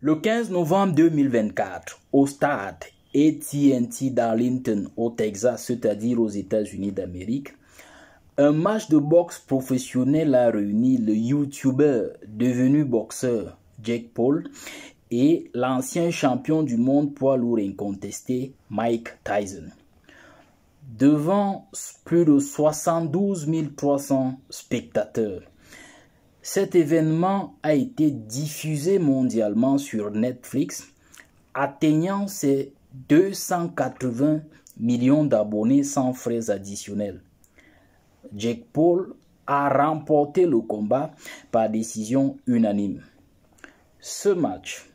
Le 15 novembre 2024, au stade AT&T d'Arlington, au Texas, c'est-à-dire aux États-Unis d'Amérique, un match de boxe professionnel a réuni le YouTuber devenu boxeur Jake Paul et l'ancien champion du monde poids lourd incontesté Mike Tyson. Devant plus de 72 300 spectateurs. Cet événement a été diffusé mondialement sur Netflix, atteignant ses 280 millions d'abonnés sans frais additionnels. Jake Paul a remporté le combat par décision unanime. Ce match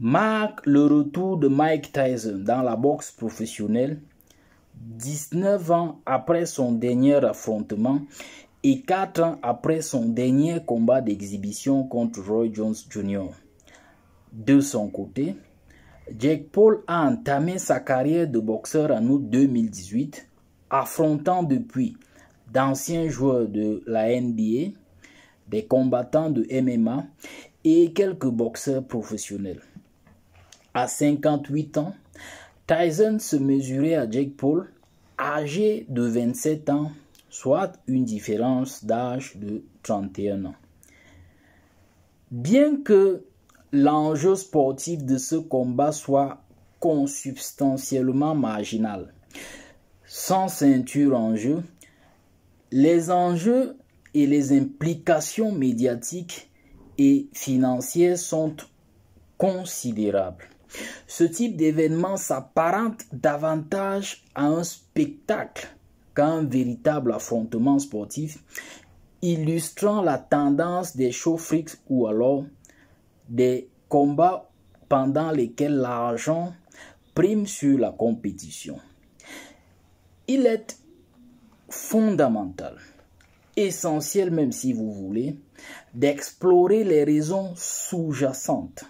marque le retour de Mike Tyson dans la boxe professionnelle 19 ans après son dernier affrontement et 4 ans après son dernier combat d'exhibition contre Roy Jones Jr. De son côté, Jake Paul a entamé sa carrière de boxeur en août 2018, affrontant depuis d'anciens joueurs de la NBA, des combattants de MMA et quelques boxeurs professionnels. À 58 ans, Tyson se mesurait à Jake Paul, âgé de 27 ans, soit une différence d'âge de 31 ans. Bien que l'enjeu sportif de ce combat soit consubstantiellement marginal, sans ceinture en jeu, les enjeux et les implications médiatiques et financières sont considérables. Ce type d'événement s'apparente davantage à un spectacle qu'à un véritable affrontement sportif, illustrant la tendance des show freaks ou alors des combats pendant lesquels l'argent prime sur la compétition. Il est fondamental, essentiel même si vous voulez, d'explorer les raisons sous-jacentes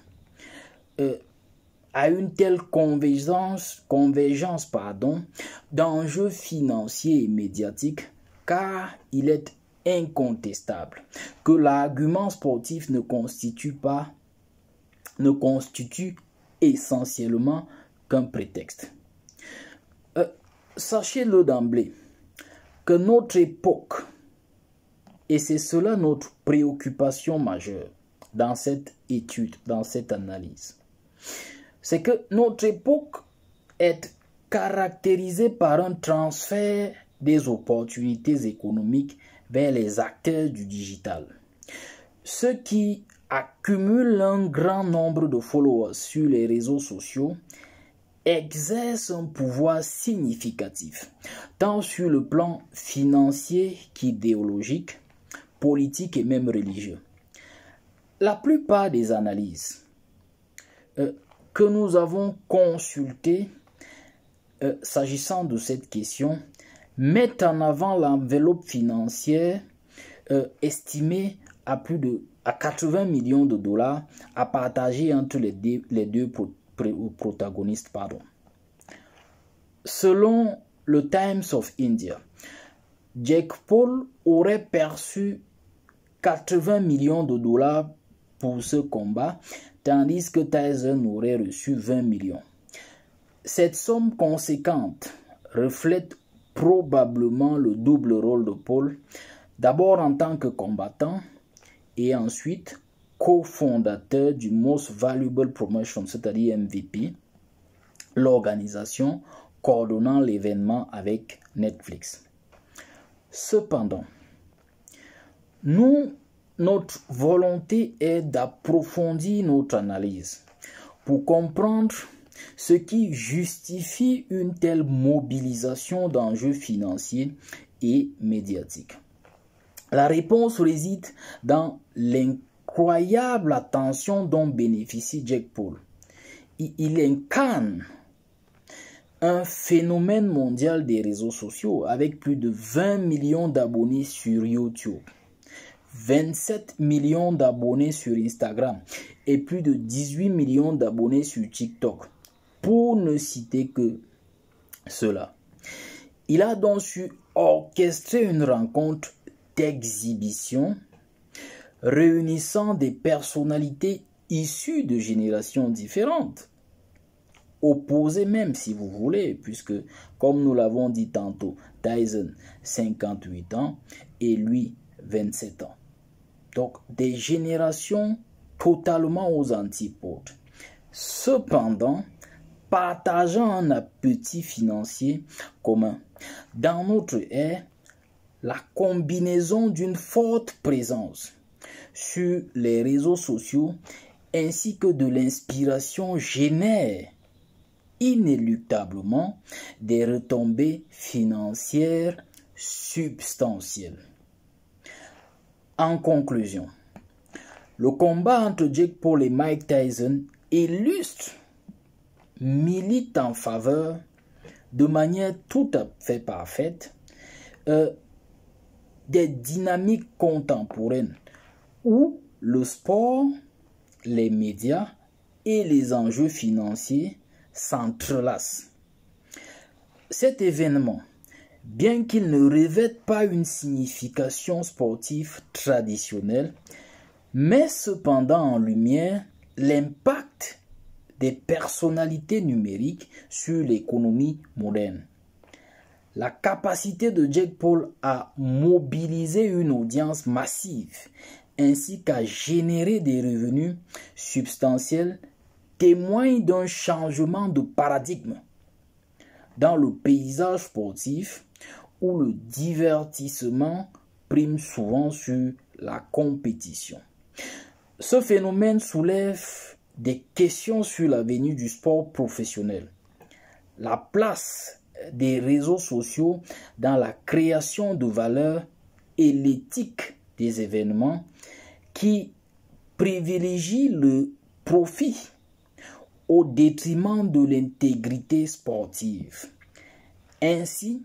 à une telle convergence d'enjeux financiers et médiatiques, car il est incontestable que l'argument sportif ne constitue essentiellement qu'un prétexte. Sachez-le d'emblée, que notre époque, et c'est cela notre préoccupation majeure dans cette étude, dans cette analyse, c'est que notre époque est caractérisée par un transfert des opportunités économiques vers les acteurs du digital. Ceux qui accumulent un grand nombre de followers sur les réseaux sociaux exercent un pouvoir significatif, tant sur le plan financier qu'idéologique, politique et même religieux. La plupart des analyses que nous avons consultées s'agissant de cette question mettent en avant l'enveloppe financière estimée à 80 millions de dollars à partager entre les deux protagonistes. Selon le Times of India, Jake Paul aurait perçu 80 millions de dollars pour ce combat, tandis que Tyson aurait reçu 20 millions. Cette somme conséquente reflète probablement le double rôle de Paul, d'abord en tant que combattant et ensuite cofondateur du Most Valuable Promotion, c'est-à-dire MVP, l'organisation coordonnant l'événement avec Netflix. Cependant, notre volonté est d'approfondir notre analyse pour comprendre ce qui justifie une telle mobilisation d'enjeux financiers et médiatiques. La réponse réside dans l'incroyable attention dont bénéficie Jake Paul. Il incarne un phénomène mondial des réseaux sociaux avec plus de 20 millions d'abonnés sur YouTube, 27 millions d'abonnés sur Instagram et plus de 18 millions d'abonnés sur TikTok, pour ne citer que cela. Il a donc su orchestrer une rencontre d'exhibition réunissant des personnalités issus de générations différentes, opposés même si vous voulez, puisque comme nous l'avons dit tantôt, Tyson 58 ans et lui 27 ans. Donc des générations totalement aux antipodes. Cependant, partageant un appétit financier commun. Dans notre ère, la combinaison d'une forte présence sur les réseaux sociaux ainsi que de l'inspiration génère inéluctablement des retombées financières substantielles. En conclusion, le combat entre Jake Paul et Mike Tyson illustre, milite en faveur, de manière tout à fait parfaite, des dynamiques contemporaines où le sport, les médias et les enjeux financiers s'entrelacent. Cet événement, bien qu'il ne revête pas une signification sportive traditionnelle, met cependant en lumière l'impact des personnalités numériques sur l'économie moderne. La capacité de Jake Paul à mobiliser une audience massive ainsi qu'à générer des revenus substantiels témoigne d'un changement de paradigme dans le paysage sportif où le divertissement prime souvent sur la compétition. Ce phénomène soulève des questions sur l'avenir du sport professionnel. La place des réseaux sociaux dans la création de valeur et l'éthique des événements qui privilégient le profit au détriment de l'intégrité sportive. Ainsi,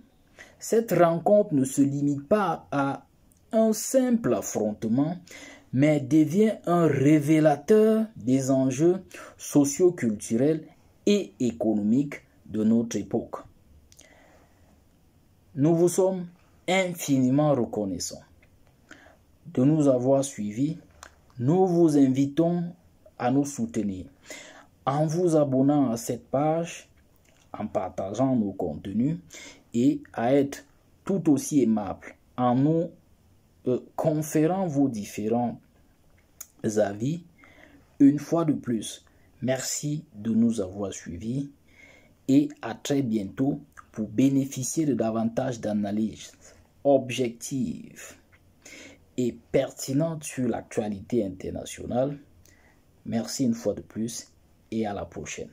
cette rencontre ne se limite pas à un simple affrontement, mais devient un révélateur des enjeux socio-culturels et économiques de notre époque. Nous vous sommes infiniment reconnaissants de nous avoir suivis. Nous vous invitons à nous soutenir en vous abonnant à cette page, en partageant nos contenus et à être tout aussi aimable en nous conférant vos différents avis. Une fois de plus, merci de nous avoir suivis et à très bientôt pour bénéficier de davantage d'analyses objectives et pertinentes sur l'actualité internationale. Merci une fois de plus et à la prochaine.